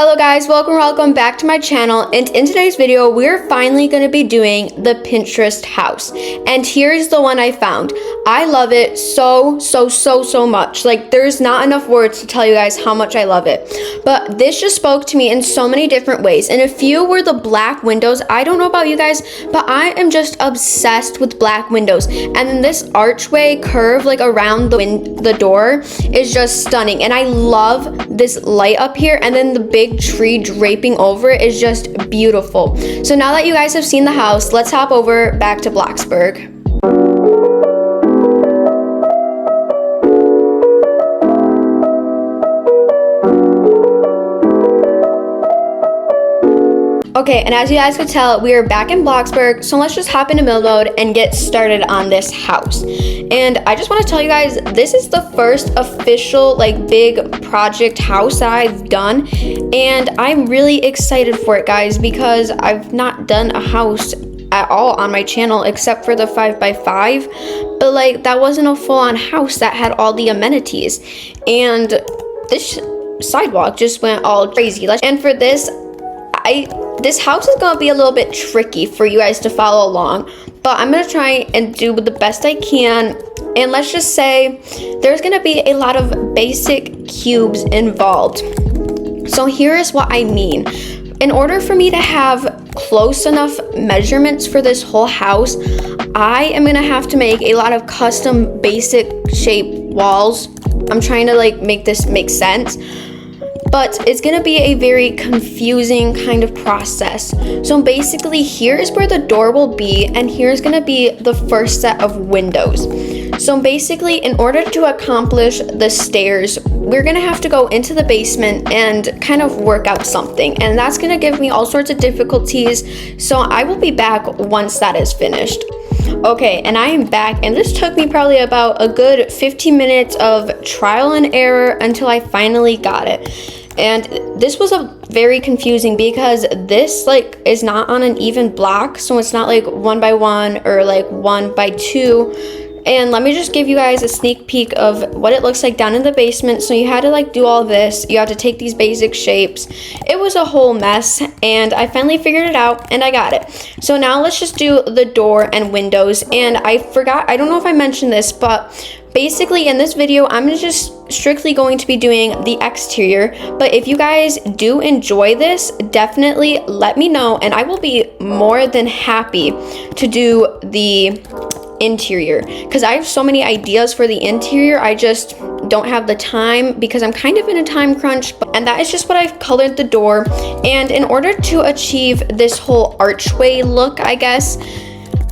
Hello guys, welcome back to my channel, and in today's video we're finally going to be doing the Pinterest house, and here's the one I found. I love it so much. Like, there's not enough words to tell you guys how much I love it, but this just spoke to me in so many different ways, and a few were the black windows. I don't know about you guys, but I am just obsessed with black windows, and then this archway curve like around the door is just stunning, and I love this light up here, and then the big tree draping over it is just beautiful. So now that you guys have seen the house, let's hop over back to Bloxburg. Okay, and as you guys could tell, we are back in Bloxburg, so let's just hop into build mode and get started on this house. And I just want to tell you guys, this is the first official big project house that I've done, and I'm really excited for it, guys, because I've not done a house at all on my channel except for the 5x5, but that wasn't a full-on house that had all the amenities, and this sidewalk just went all crazy. And for this, this house is going to be a little bit tricky for you guys to follow along, but I'm going to try and do the best I can. And let's just say there's going to be a lot of basic cubes involved. So here is what I mean. In order for me to have close enough measurements for this whole house, I am going to have to make a lot of custom basic shape walls. I'm trying to make this make sense, but it's gonna be a very confusing kind of process. So basically, here's where the door will be, and here's gonna be the first set of windows. So basically, in order to accomplish the stairs, we're gonna have to go into the basement and kind of work out something, and that's gonna give me all sorts of difficulties. So I will be back once that is finished. Okay, and I am back, and this took me probably about a good 15 minutes of trial and error until I finally got it. And this was a very confusing because this is not on an even block, so it's not 1x1 or 1x2. And let me just give you guys a sneak peek of what it looks like down in the basement. So you had to do all this. You had to take these basic shapes. It was a whole mess, and I finally figured it out and I got it. So now let's just do the door and windows. And I forgot, I don't know if I mentioned this, but basically in this video, I'm just strictly going to be doing the exterior. But if you guys do enjoy this, definitely let me know, and I will be more than happy to do the interior, because I have so many ideas for the interior. I just don't have the time because I'm kind of in a time crunch, and that is just what I've colored the door. And in order to achieve this whole archway look, I guess,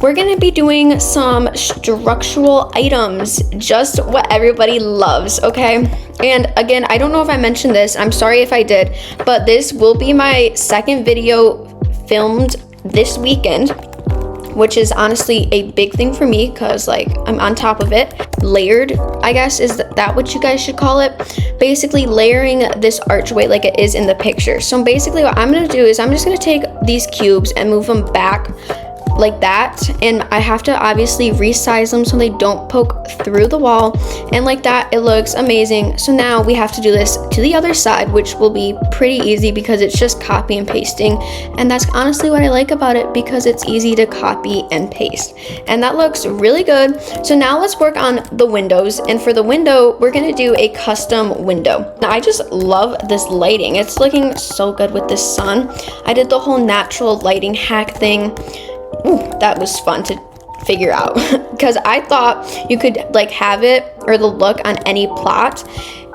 we're gonna be doing some structural items, just what everybody loves, okay? And again, I don't know if I mentioned this, I'm sorry if I did, but this will be my second video filmed this weekend, which is honestly a big thing for me because I'm on top of it. Layered, I guess, is that what you guys should call it? Basically layering this archway like it is in the picture. So basically what I'm gonna do is I'm just gonna take these cubes and move them back like that, and I have to obviously resize them so they don't poke through the wall, and like that it looks amazing. So now we have to do this to the other side, which will be pretty easy because it's just copy and pasting, and that's honestly what I like about it, because it's easy to copy and paste, and that looks really good. So now let's work on the windows, and for the window we're gonna do a custom window. Now I just love this lighting, it's looking so good with this sun. I did the whole natural lighting hack thing. Ooh, that was fun to figure out because I thought you could have it or the look on any plot,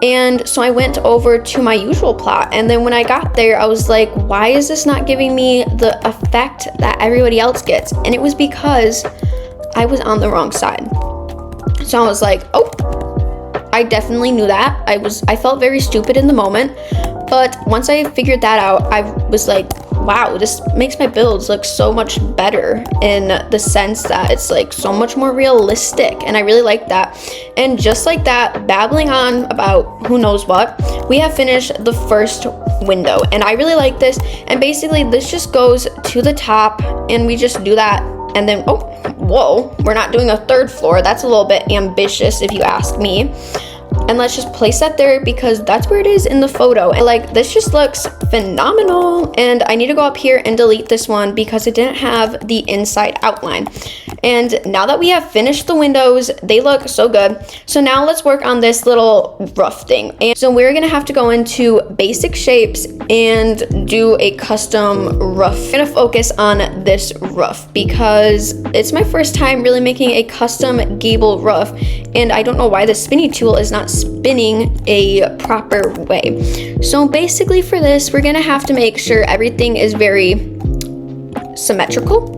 and so I went over to my usual plot, and then when I got there I was like, why is this not giving me the effect that everybody else gets? And it was because I was on the wrong side. So I was like, oh, I definitely knew that. I felt very stupid in the moment, but once I figured that out, I was like, wow, this makes my builds look so much better in the sense that it's so much more realistic, and I really like that. And just like that, babbling on about who knows what, we have finished the first window, and I really like this. And basically this just goes to the top, and we just do that, and then oh, whoa, we're not doing a third floor. That's a little bit ambitious if you ask me. And let's just place that there because that's where it is in the photo. And this just looks phenomenal. And I need to go up here and delete this one because it didn't have the inside outline. And now that we have finished the windows, they look so good. So now let's work on this little roof thing. And so we're gonna have to go into basic shapes and do a custom roof. I'm gonna focus on this roof because it's my first time really making a custom gable roof, and I don't know why the spinny tool is not spinning a proper way. So basically for this, we're gonna have to make sure everything is very symmetrical.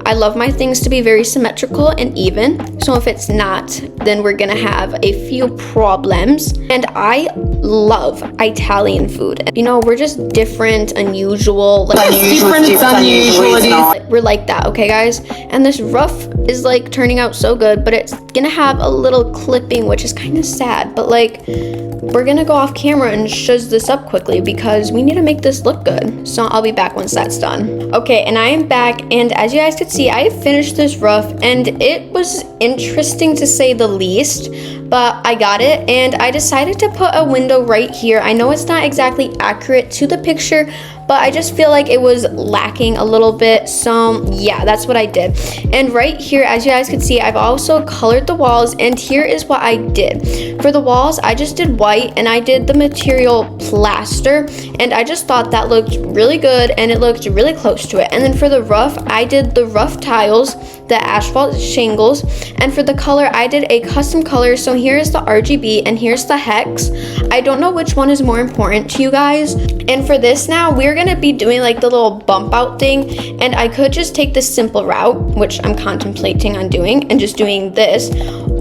I love my things to be very symmetrical and even. So if it's not, then we're gonna have a few problems. And I love Italian food. You know, we're just different, unusual. Like, we're like that, okay guys? And this roof is like turning out so good, but it's gonna have a little clipping, which is kind of sad. But like, we're gonna go off camera and shuzz this up quickly because we need to make this look good. So I'll be back once that's done. Okay, and I am back, and as you guys could see, I finished this roof, and it was interesting to say the least, but I got it, and I decided to put a window right here. I know it's not exactly accurate to the picture, but I just feel like it was lacking a little bit, so yeah, that's what I did. And right here, as you guys can see, I've also colored the walls, and here is what I did. For the walls, I just did white, and I did the material plaster, and I just thought that looked really good, and it looked really close to it. And then for the roof, I did the rough tiles, the asphalt shingles, and for the color, I did a custom color. So here's the RGB, and here's the hex. I don't know which one is more important to you guys. And for this now, we're gonna be doing like the little bump out thing, and I could just take the simple route, which I'm contemplating on doing, and just doing this,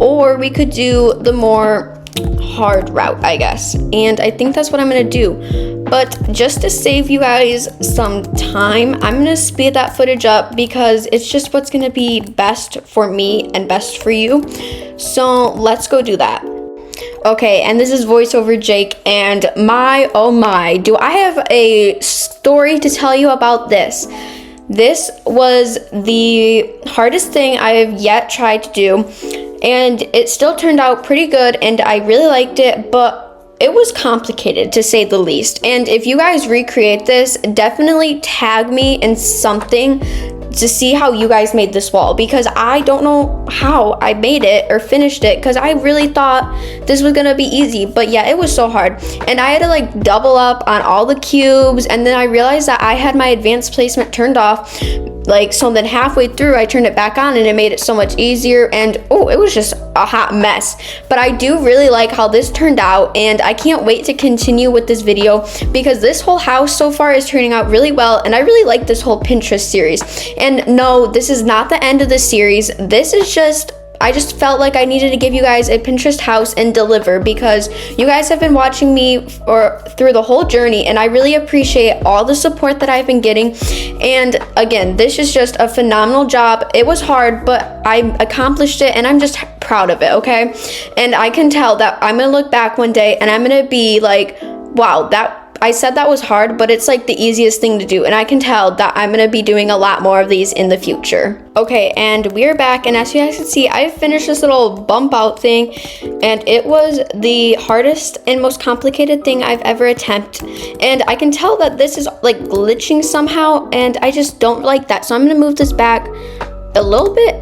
or we could do the more hard route, I guess. And I think that's what I'm gonna do. But just to save you guys some time, I'm gonna speed that footage up because it's just what's gonna be best for me and best for you. So let's go do that. Okay, and this is voiceover Jake, and oh my, do I have a story to tell you about this. This was the hardest thing I have yet tried to do, and it still turned out pretty good, and I really liked it, but it was complicated to say the least. And if you guys recreate this, definitely tag me in something to see how you guys made this wall, because I don't know how I made it or finished it, because I really thought this was gonna be easy, but yeah, it was so hard. And I had to like double up on all the cubes, and then I realized that I had my advanced placement turned off, like, so then halfway through I turned it back on, and it made it so much easier, and oh, it was just a hot mess. But I do really like how this turned out, and I can't wait to continue with this video because this whole house so far is turning out really well, and I really like this whole Pinterest series. And no, this is not the end of the series. This is just, I just felt like I needed to give you guys a Pinterest house and deliver, because you guys have been watching me through the whole journey, and I really appreciate all the support that I've been getting. And again, this is just a phenomenal job. It was hard, but I accomplished it, and I'm just proud of it, okay? And I can tell that I'm gonna look back one day and I'm gonna be like, wow, I said that was hard, but it's like the easiest thing to do, and I can tell that I'm gonna be doing a lot more of these in the future. Okay, and we're back, and as you guys can see, I finished this little bump out thing, and it was the hardest and most complicated thing I've ever attempted. And I can tell that this is like glitching somehow, and I just don't like that. So I'm gonna move this back a little bit.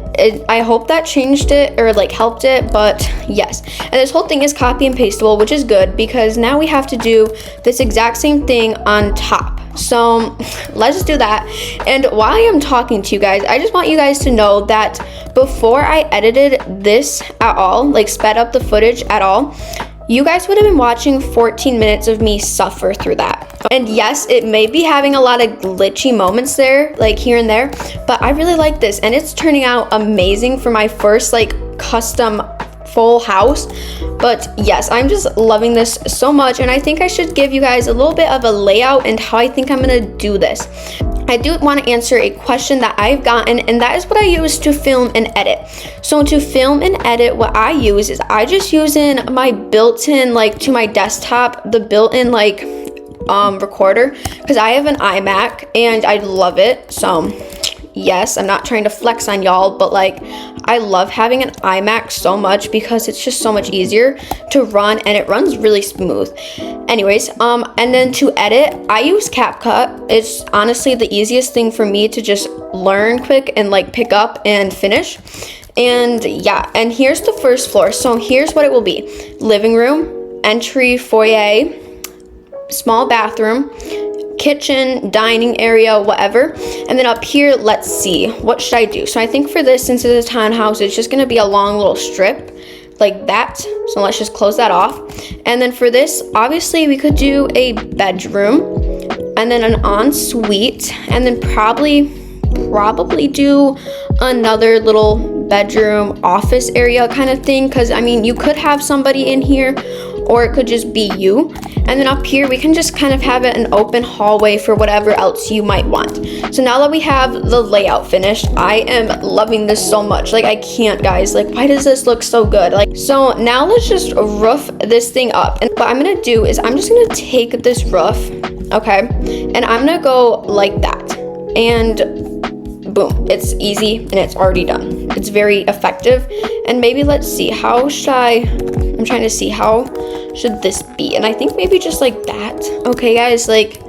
I hope that changed it or like helped it, but yes. And this whole thing is copy and pasteable, which is good because now we have to do this exact same thing on top. So let's just do that. And while I am talking to you guys, I just want you guys to know that before I edited this at all, like sped up the footage at all, you guys would have been watching 14 minutes of me suffer through that. And yes, it may be having a lot of glitchy moments there, like here and there, but I really like this, and it's turning out amazing for my first like custom full house. But yes, I'm just loving this so much, and I think I should give you guys a little bit of a layout and how I think I'm gonna do this. I do want to answer a question that I've gotten, and that is what I use to film and edit. So to film and edit, what I use is I just use in my built-in, like to my desktop, the built-in like recorder, because I have an iMac and I love it. So yes, I'm not trying to flex on y'all, but like I love having an iMac so much because it's just so much easier to run and it runs really smooth. Anyways, and then to edit, I use CapCut. It's honestly the easiest thing for me to just learn quick and like pick up and finish. And yeah, and here's the first floor. So here's what it will be: living room, entry, foyer, small bathroom, kitchen, dining area, whatever. And then up here, let's see, what should I do? So I think for this, since it's a townhouse, it's just gonna be a long little strip like that. So let's just close that off. And then for this, obviously we could do a bedroom and then an ensuite, and then probably do another little bedroom office area kind of thing, because I mean, you could have somebody in here or it could just be you. And then up here we can just kind of have it an open hallway for whatever else you might want. So now that we have the layout finished, I am loving this so much. Like I can't, guys, like why does this look so good? Like, so now let's just roof this thing up. And what I'm gonna do is I'm just gonna take this roof, okay, and I'm gonna go like that, and boom, it's easy and it's already done. It's very effective. And maybe let's see, I'm trying to see how should this be, and I think maybe just like that. Okay guys, like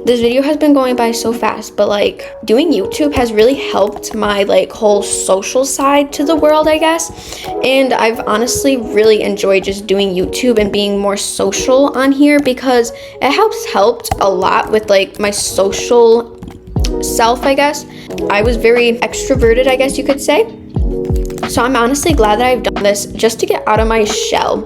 this video has been going by so fast, but like doing YouTube has really helped my like whole social side to the world, I guess. And I've honestly really enjoyed just doing YouTube and being more social on here, because it helped a lot with like my social self, I guess. I was very extroverted, I guess you could say. So I'm honestly glad that I've done this just to get out of my shell.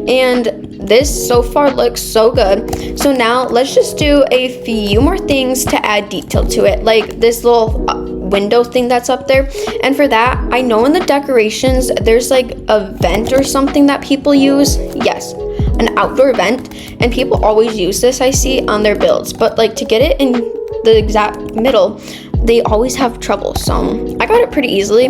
And this so far looks so good. So now let's just do a few more things to add detail to it, like this little window thing that's up there. And for that, I know in the decorations there's like a vent or something that people use. Yes, an outdoor vent, and people always use this, I see on their builds, but like to get it in the exact middle, they always have trouble. So I got it pretty easily,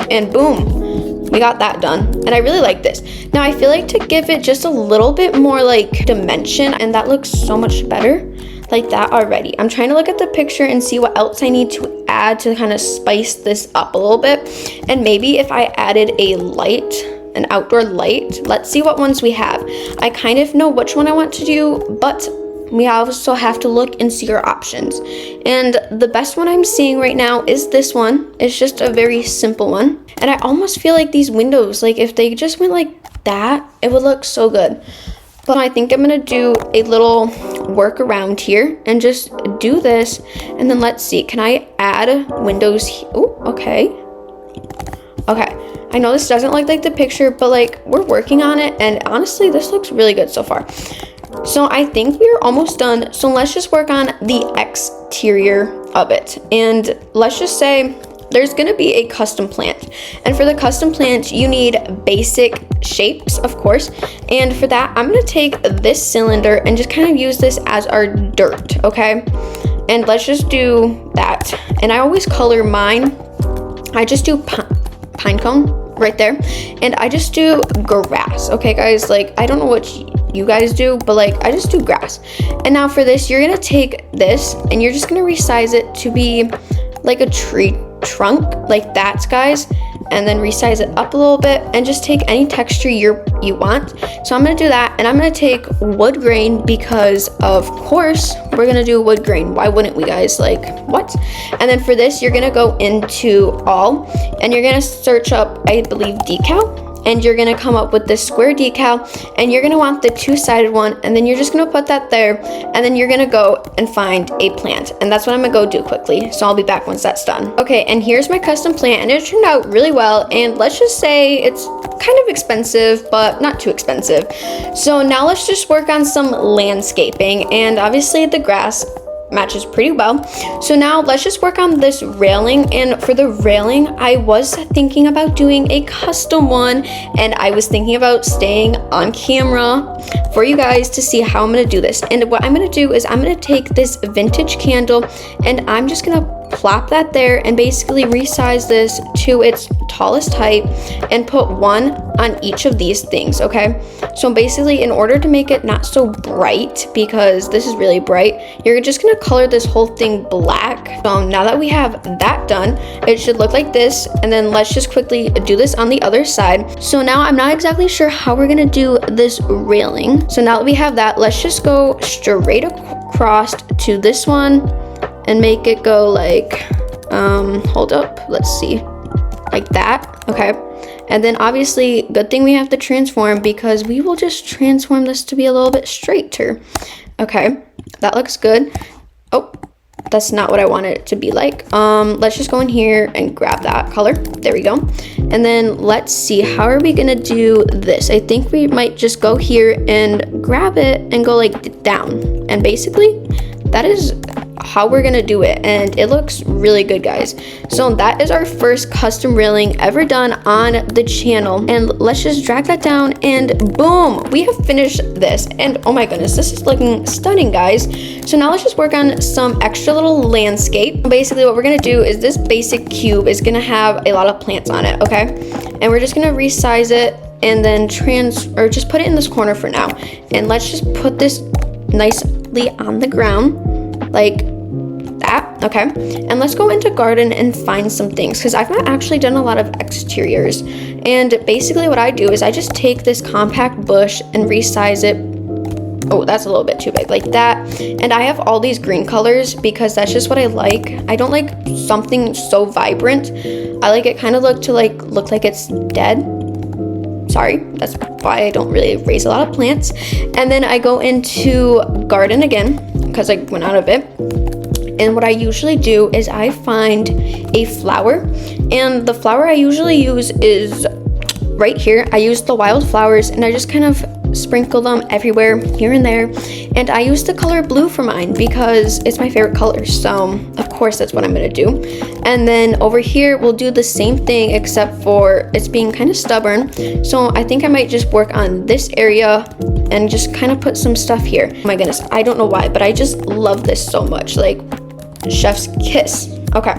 and boom, we got that done. And I really like this. Now I feel like to give it just a little bit more like dimension, and that looks so much better like that already. I'm trying to look at the picture and see what else I need to add to kind of spice this up a little bit. And maybe if I added a light, an outdoor light, let's see what ones we have. I kind of know which one I want to do, but we also have to look and see our options. And the best one I'm seeing right now is this one. It's just a very simple one. And I almost feel like these windows, like if they just went like that, it would look so good. But I think I'm gonna do a little workaround here and just do this. And then let's see, can I add windows? Oh, okay. Okay, I know this doesn't look like the picture, but like we're working on it. And honestly, this looks really good so far. So I think we're almost done. So let's just work on the exterior of it. And let's just say there's gonna be a custom plant. And for the custom plant, you need basic shapes, of course. And for that, I'm gonna take this cylinder and just kind of use this as our dirt, okay? And let's just do that. And I always color mine. I just do pine cone right there. And I just do grass, okay guys? Like, I don't know what you guys do, but like I just do grass. And now for this, you're gonna take this and you're just gonna resize it to be like a tree trunk, like that, guys. And then resize it up a little bit and just take any texture you want. So I'm gonna do that, and I'm gonna take wood grain because of course we're gonna do wood grain. Why wouldn't we, guys? Like, what? And then for this, you're gonna go into all and you're gonna search up, I believe, decal. And you're gonna come up with this square decal, and you're gonna want the two-sided one, and then you're just gonna put that there, and then you're gonna go and find a plant. And that's what I'm gonna go do quickly, so I'll be back once that's done. Okay, and here's my custom plant, and it turned out really well, and let's just say it's kind of expensive, but not too expensive. So now let's just work on some landscaping, and obviously the grass matches pretty well. So now let's just work on this railing. And for the railing, I was thinking about doing a custom one, and I was thinking about staying on camera for you guys to see how I'm gonna do this. And what I'm gonna do is I'm gonna take this vintage candle and I'm just gonna plop that there and basically resize this to its tallest height and put one on each of these things, okay? So basically, in order to make it not so bright, because this is really bright, you're just gonna color this whole thing black. So now that we have that done, it should look like this, and then let's just quickly do this on the other side. So now I'm not exactly sure how we're gonna do this railing. So now that we have that, let's just go straight across to this one and make it go like, hold up, let's see, like that, okay? And then obviously, good thing we have to transform, because we will just transform this to be a little bit straighter. Okay, that looks good. Oh, that's not what I wanted it to be like. Let's just go in here and grab that color. There we go. And then let's see, how are we gonna do this? I think we might just go here and grab it and go like down. And basically, that is how we're gonna do it, and it looks really good, guys. So that is our first custom railing ever done on the channel, and let's just drag that down, and boom, we have finished this. And oh my goodness, this is looking stunning, guys. So now let's just work on some extra little landscape. Basically, what we're gonna do is this basic cube is gonna have a lot of plants on it, okay? And we're just gonna resize it and then just put it in this corner for now. And let's just put this nicely on the ground like that, okay? And let's go into garden and find some things, because I've not actually done a lot of exteriors. And basically what I do is I just take this compact bush and resize it. Oh, that's a little bit too big, like that. And I have all these green colors because that's just what I like. I don't like something so vibrant. I like it kind of look like it's dead. Sorry, that's why I don't really raise a lot of plants. And then I go into garden again because I went out of it. And what I usually do is I find a flower, and the flower I usually use is right here. I use the wild flowers, and I just kind of sprinkle them everywhere, here and there. And I use the color blue for mine because it's my favorite color, so of course that's what I'm gonna do. And then over here we'll do the same thing, except for it's being kind of stubborn, so I think I might just work on this area and just kind of put some stuff here. Oh my goodness, I don't know why, but I just love this so much, like chef's kiss. Okay,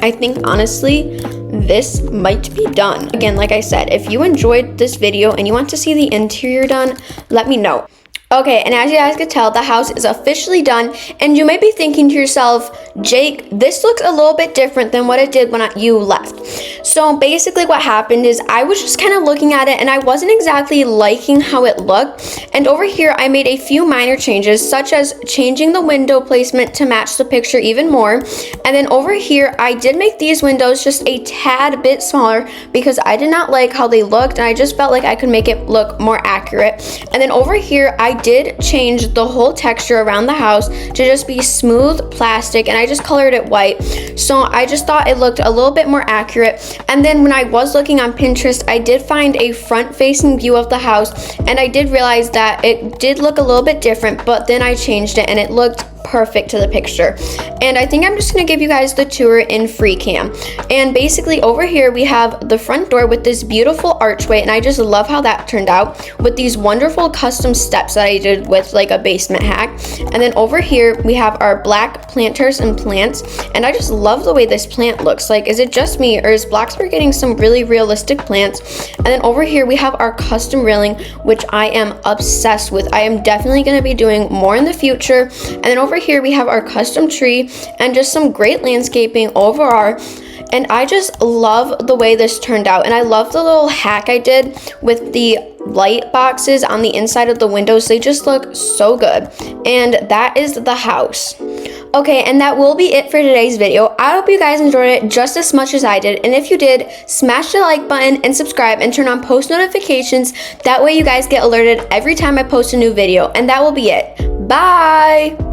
I think honestly this might be done. Again, like I said, if you enjoyed this video and you want to see the interior done, let me know. Okay, and as you guys can tell, the house is officially done, and you might be thinking to yourself, Jake, this looks a little bit different than what it did when you left. So basically what happened is I was just kind of looking at it and I wasn't exactly liking how it looked. And over here, I made a few minor changes, such as changing the window placement to match the picture even more. And then over here, I did make these windows just a tad bit smaller because I did not like how they looked, and I just felt like I could make it look more accurate. And then over here, I did change the whole texture around the house to just be smooth plastic, and I just colored it white. So I just thought it looked a little bit more accurate. And then when I was looking on Pinterest, I did find a front-facing view of the house, and I did realize that it did look a little bit different, but then I changed it and it looked perfect to the picture. And I think I'm just gonna give you guys the tour in free cam. And basically over here we have the front door with this beautiful archway, and I just love how that turned out with these wonderful custom steps that I did with like a basement hack. And then over here we have our black planters and plants, and I just love the way this plant looks. Like, is it just me, or is Bloxburg getting some really realistic plants? And then over here we have our custom railing, which I am obsessed with. I am definitely going to be doing more in the future. And then over here we have our custom tree and just some great landscaping overall. And I just love the way this turned out, and I love the little hack I did with the light boxes on the inside of the windows. They just look so good. And that is the house. Okay, and that will be it for today's video. I hope you guys enjoyed it just as much as I did, and if you did, smash the like button and subscribe and turn on post notifications. That way you guys get alerted every time I post a new video. And that will be it. Bye!